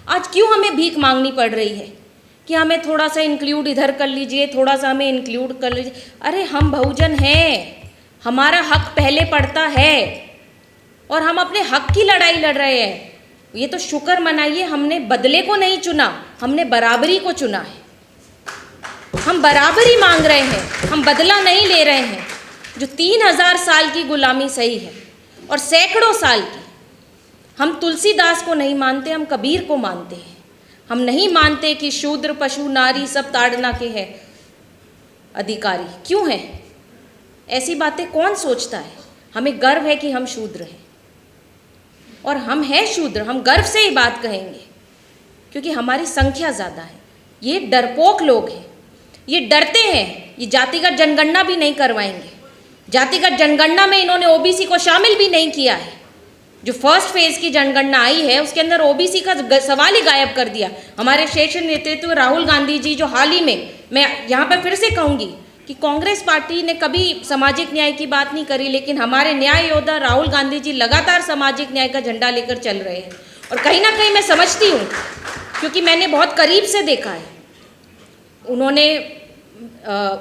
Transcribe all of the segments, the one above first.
आज क्यों हमें भीख मांगनी पड़ रही है कि हमें थोड़ा सा इंक्लूड इधर कर लीजिए, थोड़ा सा हमें इंक्लूड कर लीजिए। अरे हम बहुजन हैं, हमारा हक पहले पड़ता है और हम अपने हक की लड़ाई लड़ रहे हैं। ये तो शुक्र मनाइए, हमने बदले को नहीं चुना, हमने बराबरी को चुना है। हम बराबरी मांग रहे हैं, हम बदला नहीं ले रहे हैं। जो 3000 साल की गुलामी सही है और सैकड़ों साल की। हम तुलसीदास को नहीं मानते, हम कबीर को मानते हैं। हम नहीं मानते कि शूद्र पशु नारी सब ताड़ना के हैं अधिकारी। क्यों है ऐसी बातें? कौन सोचता है? हमें गर्व है कि हम शूद्र हैं और हम हैं शूद्र। हम गर्व से ही बात कहेंगे क्योंकि हमारी संख्या ज़्यादा है। ये डरपोक लोग हैं, ये डरते हैं, ये जातिगत जनगणना भी नहीं करवाएंगे। जातिगत जनगणना में इन्होंने ओबीसी को शामिल भी नहीं किया है। जो फर्स्ट फेज की जनगणना आई है उसके अंदर ओबीसी का सवाल ही गायब कर दिया। हमारे शीर्ष नेतृत्व राहुल गांधी जी, जो हाल ही में, मैं यहाँ पर फिर से कहूँगी कि कांग्रेस पार्टी ने कभी सामाजिक न्याय की बात नहीं करी, लेकिन हमारे न्याय योद्धा राहुल गांधी जी लगातार सामाजिक न्याय का झंडा लेकर चल रहे हैं। और कहीं ना कहीं मैं समझती हूँ, क्योंकि मैंने बहुत करीब से देखा है। उन्होंने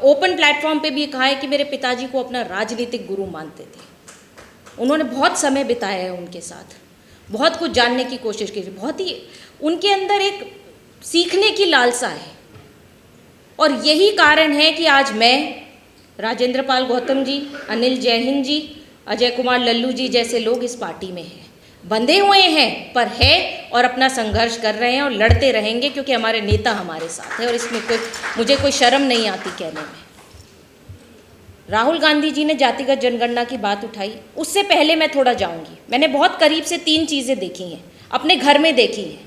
ओपन प्लेटफॉर्म पे भी कहा है कि मेरे पिताजी को अपना राजनीतिक गुरु मानते थे। उन्होंने बहुत समय बिताया है उनके साथ, बहुत कुछ जानने की कोशिश की, बहुत ही उनके अंदर एक सीखने की लालसा है। और यही कारण है कि आज मैं, राजेंद्र पाल गौतम जी, अनिल जैहिंद जी, अजय कुमार लल्लू जी जैसे लोग इस पार्टी में हैं। बंधे हुए हैं पर है और अपना संघर्ष कर रहे हैं और लड़ते रहेंगे क्योंकि हमारे नेता हमारे साथ है और इसमें मुझे कोई शर्म नहीं आती कहने में। राहुल गांधी जी ने जातिगत जनगणना की बात उठाई, उससे पहले मैं थोड़ा जाऊंगी। मैंने बहुत करीब से 3 चीज़ें देखी हैं, अपने घर में देखी हैं।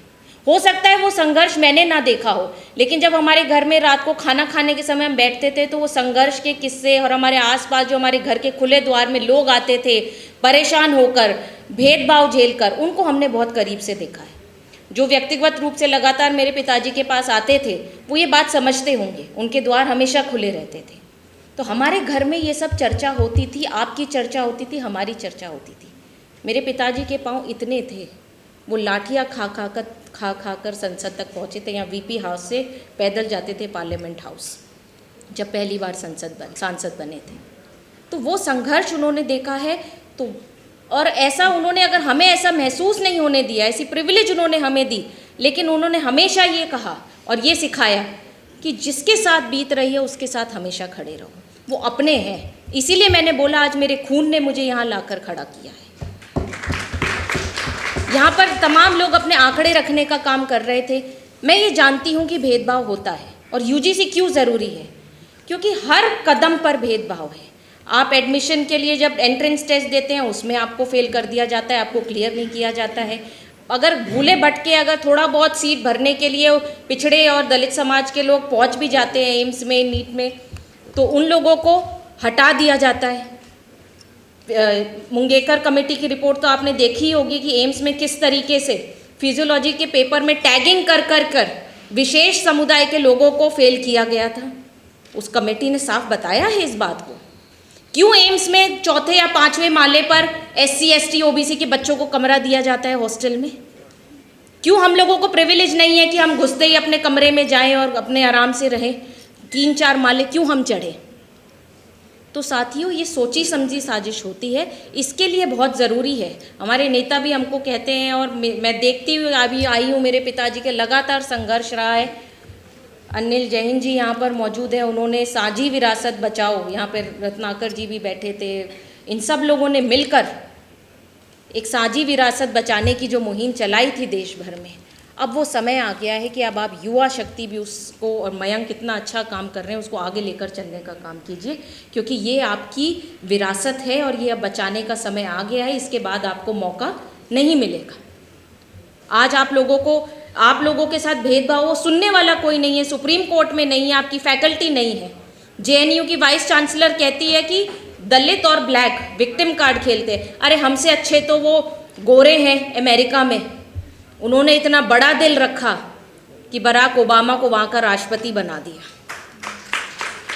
हो सकता है वो संघर्ष मैंने ना देखा हो, लेकिन जब हमारे घर में रात को खाना खाने के समय हम बैठते थे तो वो संघर्ष के किस्से और हमारे आसपास जो हमारे घर के खुले द्वार में लोग आते थे परेशान होकर, भेदभाव झेलकर, उनको हमने बहुत करीब से देखा है। जो व्यक्तिगत रूप से लगातार मेरे पिताजी के पास आते थे वो ये बात समझते होंगे, उनके द्वार हमेशा खुले रहते थे। तो हमारे घर में ये सब चर्चा होती थी, आपकी चर्चा होती थी, हमारी चर्चा होती थी। मेरे पिताजी के पाँव इतने थे, वो लाठियाँ खा कर संसद तक पहुँचे थे। यहाँ वीपी हाउस से पैदल जाते थे पार्लियामेंट हाउस, जब पहली बार सांसद बने थे। तो वो संघर्ष उन्होंने देखा है। तो और ऐसा उन्होंने, अगर हमें ऐसा महसूस नहीं होने दिया, ऐसी प्रिविलेज उन्होंने हमें दी, लेकिन उन्होंने हमेशा ये कहा और ये सिखाया कि जिसके साथ बीत रही है उसके साथ हमेशा खड़े रहो। वो अपने हैं, इसीलिए मैंने बोला आज मेरे खून ने मुझे यहाँ लाकर खड़ा किया है। यहाँ पर तमाम लोग अपने आंकड़े रखने का काम कर रहे थे। मैं ये जानती हूँ कि भेदभाव होता है और यूजीसी क्यों ज़रूरी है, क्योंकि हर कदम पर भेदभाव है। आप एडमिशन के लिए जब एंट्रेंस टेस्ट देते हैं उसमें आपको फेल कर दिया जाता है, आपको क्लियर नहीं किया जाता है। अगर भूले भटके अगर थोड़ा बहुत सीट भरने के लिए पिछड़े और दलित समाज के लोग पहुँच भी जाते हैं एम्स में, नीट में, तो उन लोगों को हटा दिया जाता है। मुंगेकर कमेटी की रिपोर्ट तो आपने देखी होगी कि एम्स में किस तरीके से फिजियोलॉजी के पेपर में टैगिंग कर विशेष समुदाय के लोगों को फेल किया गया था। उस कमेटी ने साफ बताया है इस बात को। क्यों एम्स में 4थे या 5वें माले पर SC ST OBC के बच्चों को कमरा दिया जाता है हॉस्टल में? क्यों हम लोगों को प्रिविलेज नहीं है कि हम घुसते ही अपने कमरे में जाएं और अपने आराम से रहें? 3-4 माले क्यों हम चढ़े? तो साथियों, ये सोची समझी साजिश होती है। इसके लिए बहुत ज़रूरी है, हमारे नेता भी हमको कहते हैं और मैं देखती हुई अभी आई हूँ, मेरे पिताजी के लगातार संघर्ष रहा है। अनिल जैहिंद जी यहाँ पर मौजूद है, उन्होंने साझी विरासत बचाओ, यहाँ पर रत्नाकर जी भी बैठे थे, इन सब लोगों ने मिलकर एक साझी विरासत बचाने की जो मुहिम चलाई थी देश भर में। अब वो समय आ गया है कि अब आप युवा शक्ति भी उसको, और मयंक कितना अच्छा काम कर रहे हैं, उसको आगे लेकर चलने का काम कीजिए, क्योंकि ये आपकी विरासत है और ये अब बचाने का समय आ गया है। इसके बाद आपको मौका नहीं मिलेगा। आज आप लोगों के साथ भेदभाव हो, सुनने वाला कोई नहीं है, सुप्रीम कोर्ट में नहीं है, आपकी फैकल्टी नहीं है। JNU की वाइस चांसलर कहती है कि दलित और ब्लैक विक्टिम कार्ड खेलते हैं। अरे हमसे अच्छे तो वो गोरे हैं अमेरिका में, उन्होंने इतना बड़ा दिल रखा कि बराक ओबामा को वहाँ का राष्ट्रपति बना दिया।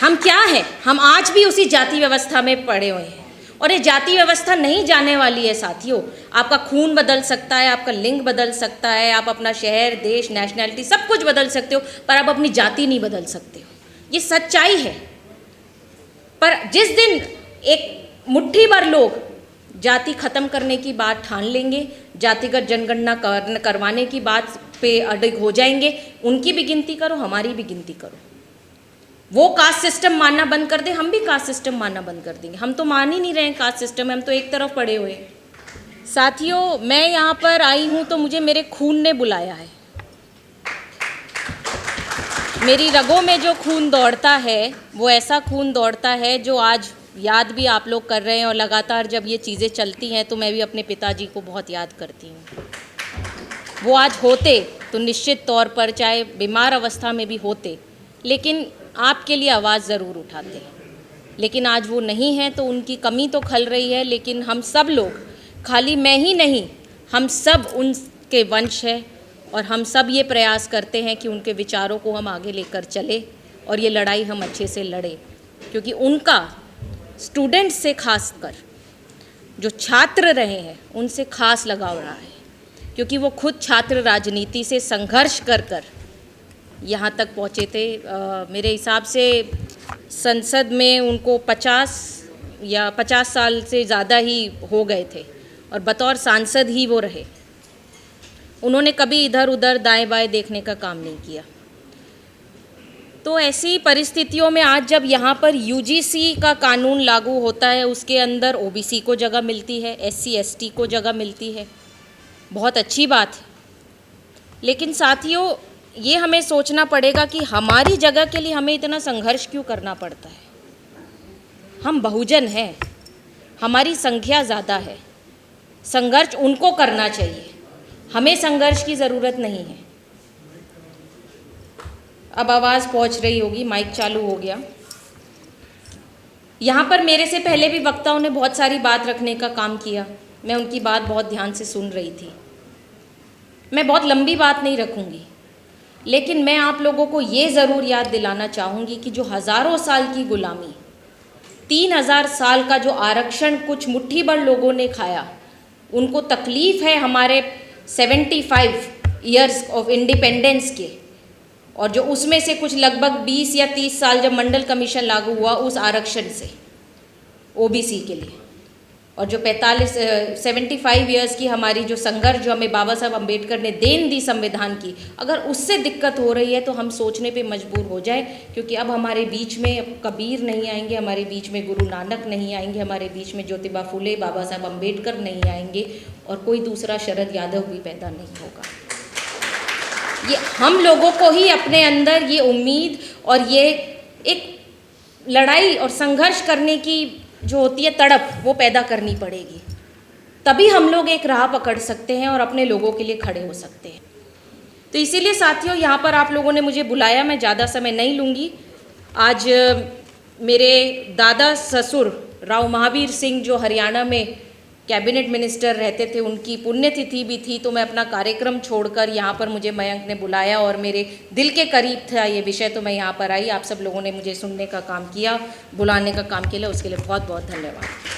हम क्या हैं? हम आज भी उसी जाति व्यवस्था में पड़े हुए हैं और ये जाति व्यवस्था नहीं जाने वाली है साथियों। आपका खून बदल सकता है, आपका लिंग बदल सकता है, आप अपना शहर, देश, नेशनैलिटी सब कुछ बदल सकते हो, पर आप अपनी जाति नहीं बदल सकते हो। ये सच्चाई है। पर जिस दिन एक मुट्ठी भर लोग जाति खत्म करने की बात ठान लेंगे, जातिगत जनगणना करवाने की बात पे अड़िग हो जाएंगे, उनकी भी गिनती करो, हमारी भी गिनती करो। वो कास्ट सिस्टम मानना बंद कर दे, हम भी कास्ट सिस्टम मानना बंद कर देंगे। हम तो मान ही नहीं रहे हैं कास्ट सिस्टम में, हम तो एक तरफ पड़े हुए हैं। साथियों, मैं यहाँ पर आई हूँ तो मुझे मेरे खून ने बुलाया है। मेरी रगों में जो खून दौड़ता है वो ऐसा खून दौड़ता है जो आज याद भी आप लोग कर रहे हैं, और लगातार जब ये चीज़ें चलती हैं तो मैं भी अपने पिताजी को बहुत याद करती हूँ। वो आज होते तो निश्चित तौर पर, चाहे बीमार अवस्था में भी होते, लेकिन आपके लिए आवाज़ ज़रूर उठाते। लेकिन आज वो नहीं हैं तो उनकी कमी तो खल रही है। लेकिन हम सब लोग, खाली मैं ही नहीं, हम सब उनके वंश हैं, और हम सब ये प्रयास करते हैं कि उनके विचारों को हम आगे लेकर चले और ये लड़ाई हम अच्छे से लड़ें, क्योंकि उनका स्टूडेंट्स से खास कर जो छात्र रहे हैं उनसे खास लगाव रहा है, क्योंकि वो खुद छात्र राजनीति से संघर्ष कर कर यहाँ तक पहुँचे थे। मेरे हिसाब से संसद में उनको 50 साल से ज़्यादा ही हो गए थे, और बतौर सांसद ही वो रहे। उन्होंने कभी इधर उधर दाएं बाएं देखने का काम नहीं किया। तो ऐसी परिस्थितियों में आज जब यहाँ पर यूजीसी का कानून लागू होता है, उसके अंदर ओबीसी को जगह मिलती है, एससी एसटी को जगह मिलती है, बहुत अच्छी बात है। लेकिन साथियों, ये हमें सोचना पड़ेगा कि हमारी जगह के लिए हमें इतना संघर्ष क्यों करना पड़ता है। हम बहुजन हैं, हमारी संख्या ज़्यादा है, संघर्ष उनको करना चाहिए, हमें संघर्ष की ज़रूरत नहीं है। अब आवाज़ पहुंच रही होगी, माइक चालू हो गया। यहाँ पर मेरे से पहले भी वक्ताओं ने बहुत सारी बात रखने का काम किया, मैं उनकी बात बहुत ध्यान से सुन रही थी। मैं बहुत लंबी बात नहीं रखूँगी, लेकिन मैं आप लोगों को ये ज़रूर याद दिलाना चाहूँगी कि जो हज़ारों साल की गुलामी, 3000 साल का जो आरक्षण कुछ मुट्ठी भर लोगों ने खाया, उनको तकलीफ़ है हमारे 75 ईयर्स ऑफ इंडिपेंडेंस के, और जो उसमें से कुछ लगभग 20 या 30 साल जब मंडल कमीशन लागू हुआ उस आरक्षण से ओबीसी के लिए, और जो 75 ईयर्स की हमारी जो संघर्ष, जो हमें बाबा साहब अम्बेडकर ने देन दी संविधान की, अगर उससे दिक्कत हो रही है तो हम सोचने पे मजबूर हो जाए। क्योंकि अब हमारे बीच में कबीर नहीं आएंगे, हमारे बीच में गुरु नानक नहीं आएंगे, हमारे बीच में ज्योतिबा फुले, बाबा साहब अम्बेडकर नहीं आएंगे, और कोई दूसरा शरद यादव भी पैदा नहीं होगा। ये हम लोगों को ही अपने अंदर ये उम्मीद और ये एक लड़ाई और संघर्ष करने की जो होती है तड़प, वो पैदा करनी पड़ेगी। तभी हम लोग एक राह पकड़ सकते हैं और अपने लोगों के लिए खड़े हो सकते हैं। तो इसीलिए साथियों, यहाँ पर आप लोगों ने मुझे बुलाया, मैं ज़्यादा समय नहीं लूँगी। आज मेरे दादा ससुर राव महावीर सिंह, जो हरियाणा में कैबिनेट मिनिस्टर रहते थे, उनकी पुण्यतिथि भी थी, तो मैं अपना कार्यक्रम छोड़कर यहाँ पर, मुझे मयंक ने बुलाया और मेरे दिल के करीब था ये विषय, तो मैं यहाँ पर आई। आप सब लोगों ने मुझे सुनने का काम किया, बुलाने का काम किया, उसके लिए बहुत बहुत धन्यवाद।